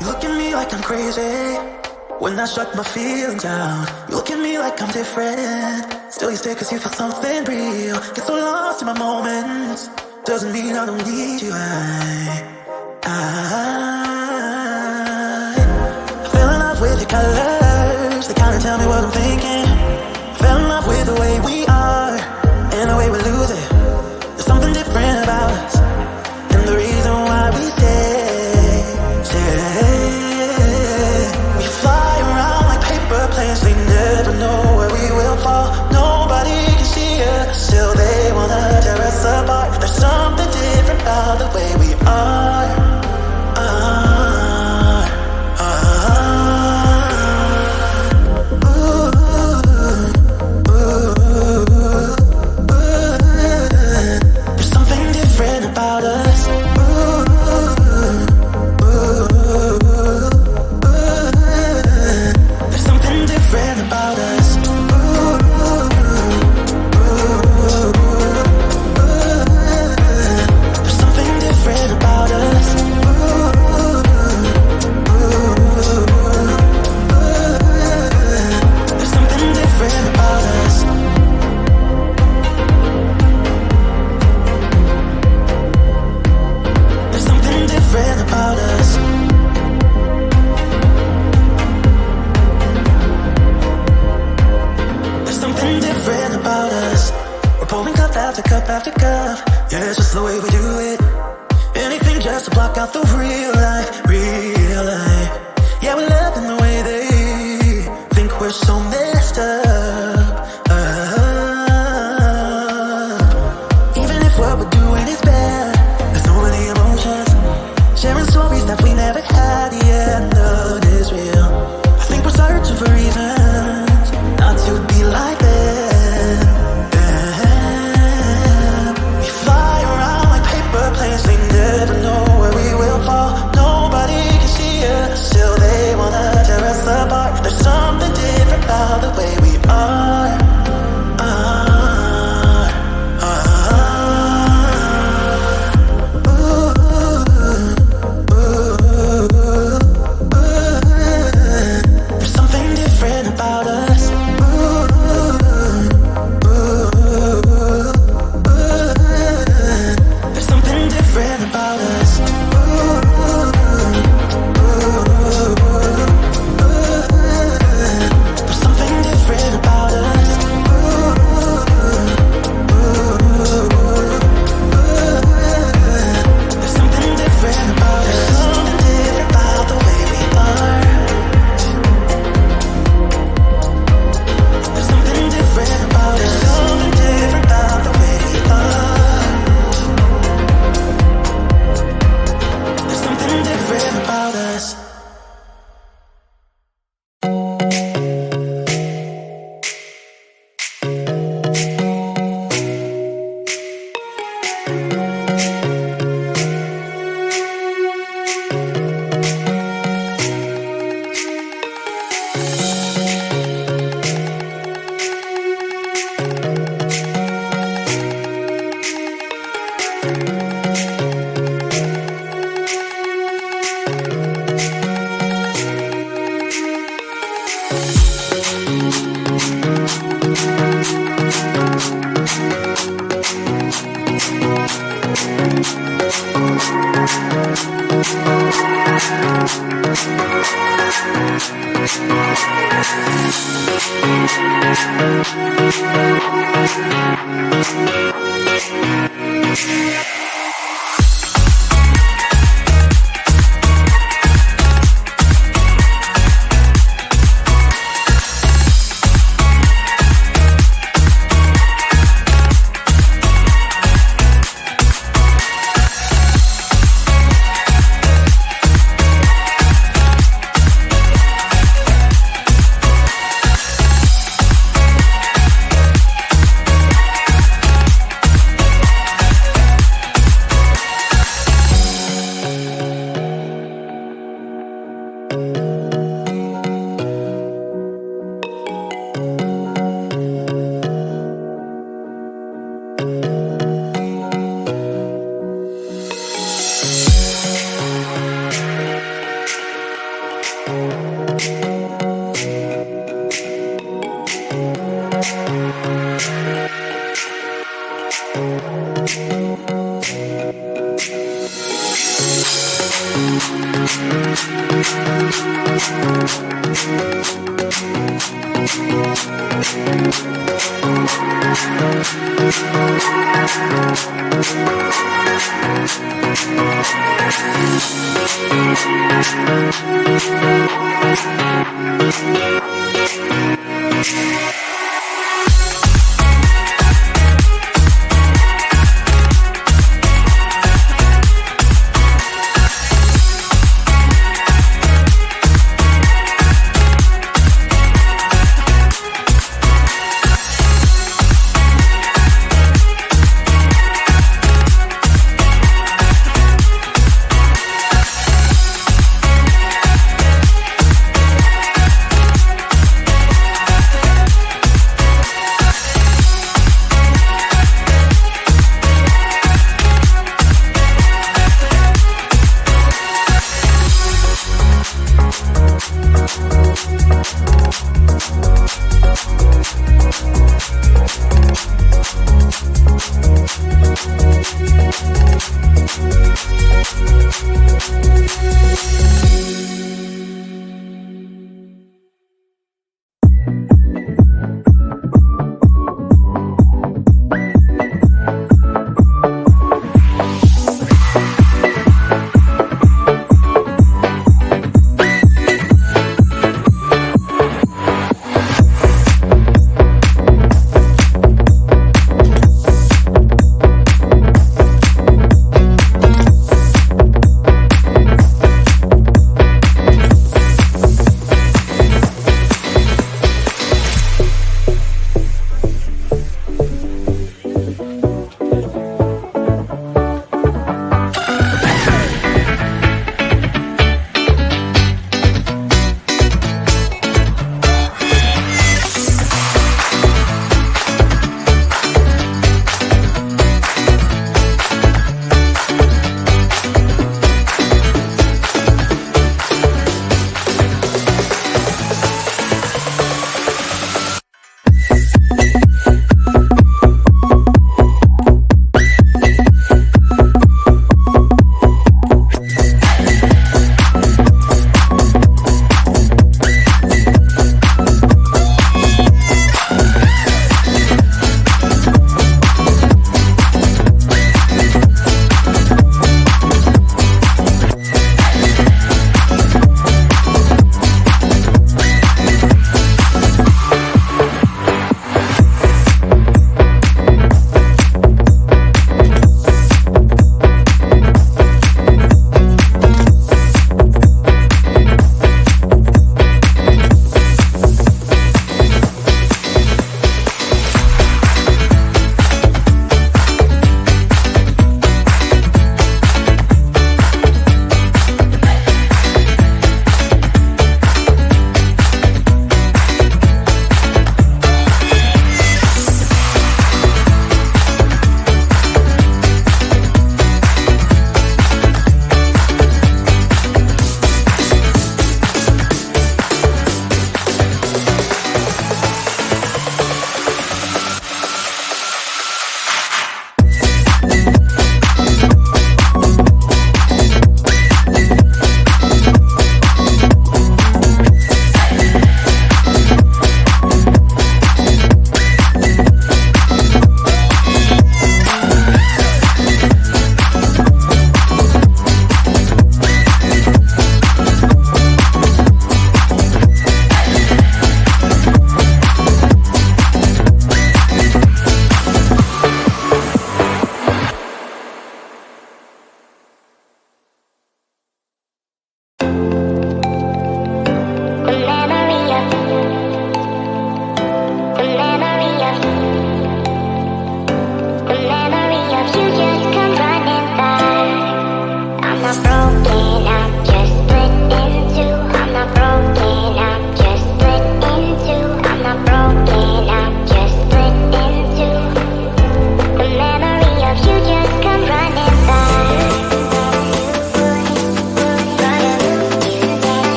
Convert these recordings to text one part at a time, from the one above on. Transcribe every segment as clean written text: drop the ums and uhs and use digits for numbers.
You look at me like I'm crazy. When I shut my feelings down, you look at me like I'm different. Still you stay cause you feel something real. Get so lost in my moments. Doesn't mean I don't need you. I fell in love with your colors. They kinda tell me what I'm thinking. Fell in love with the way we are and the way we lose it. There's something different about us, and the reason why we stay. We fly around like paper planes. They never know where we will fall. Nobody can see us, still they wanna tear us apart. There's something different about the way we are. There's something different about us. There's something different about us. There's something different about us. There's something different about us. There's something different about us. There's something different about us. We're pouring cup after cup after cup. Yeah, it's just the way we do it. Anything just to block out the real life, real life. Yeah, we love in the way they think we're so messed up. Even if what we're doing is bad, there's so many emotions. Sharing stories that we never had, yeah, none is real. I think we're searching for reasons not to be like them. We fly around like paper planes. They never know where we will fall. Nobody can see us, still they wanna tear us apart. There's something different about the way we are. There's something different about us. There's something different about us. There's something different about us. There's something different about us. There's something different about the way we are. There's something different about us. There's something different about the way we are. There's something different about us.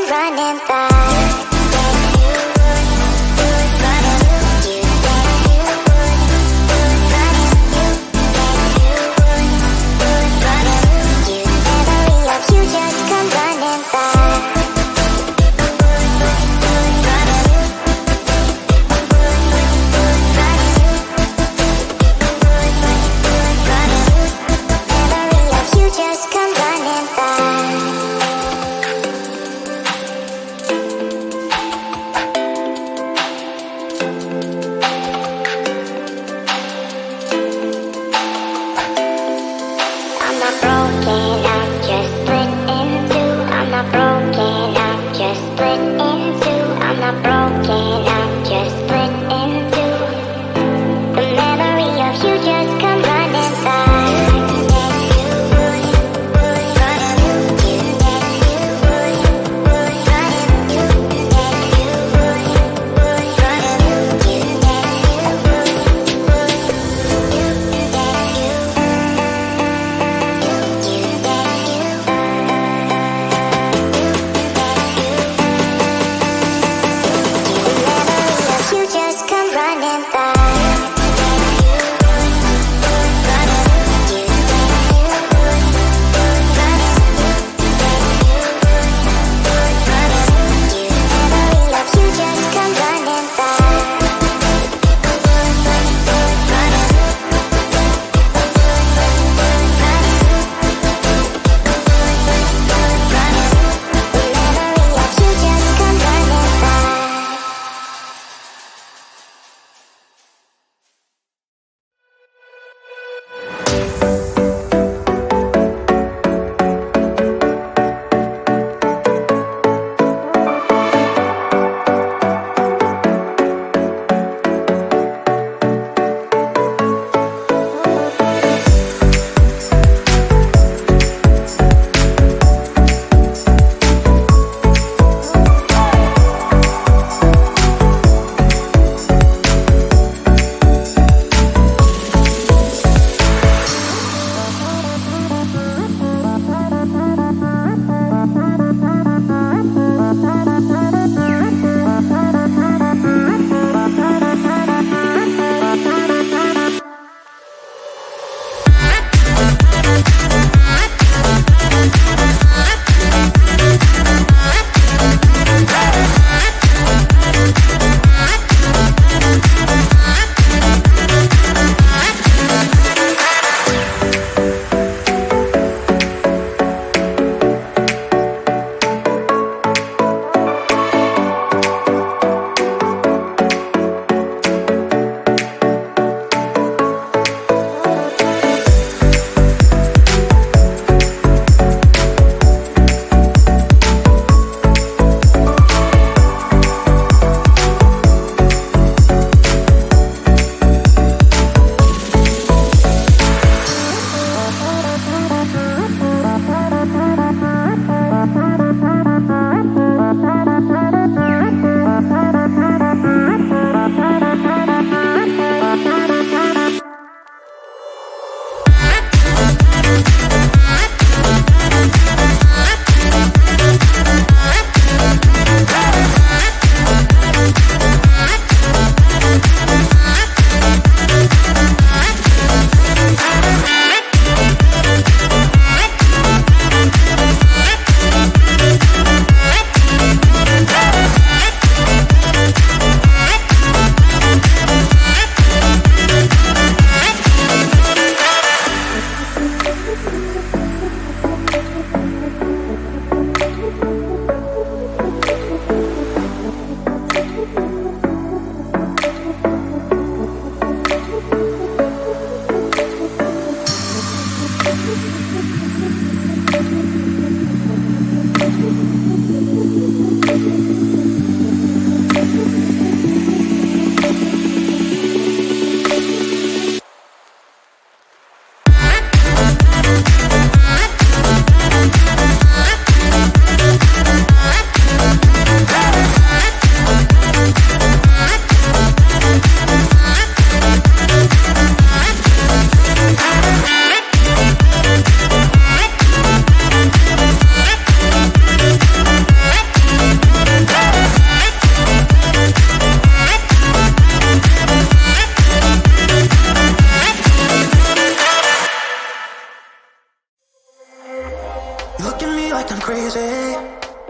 running back.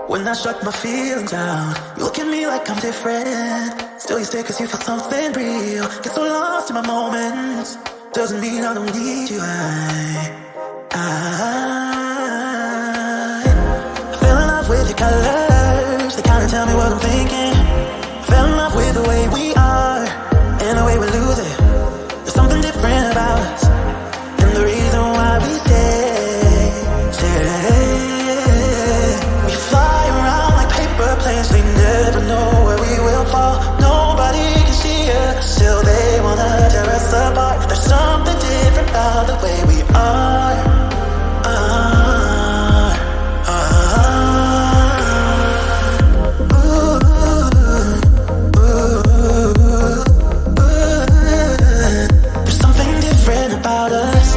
When I shut my feelings out, you look at me like I'm different. Still you stay cause you feel something real. Get so lost in my moments. Doesn't mean I don't need you. I fell in love with your colors. They kinda tell me what I'm thinking. I fell in love with the way we are and the way we lose it. There's something different about us, and the reason why we stay. We fly around like paper planes. They never know where we will fall. Nobody can see us, still they wanna tear us apart. There's something different about the way we are. There's something different about us.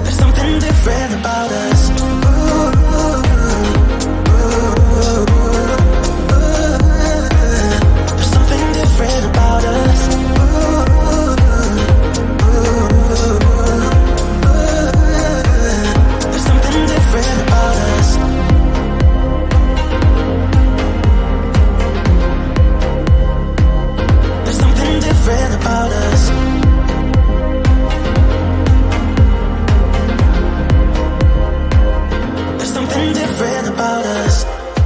There's something different about us. There's something different about us. There's something different about us. There's something different about us. There's something different about us.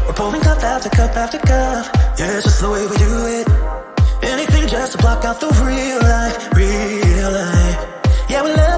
We're pouring cup after cup after cup. Yeah, it's just the way we do it. Anything just to block out the real life, real life. Yeah, we love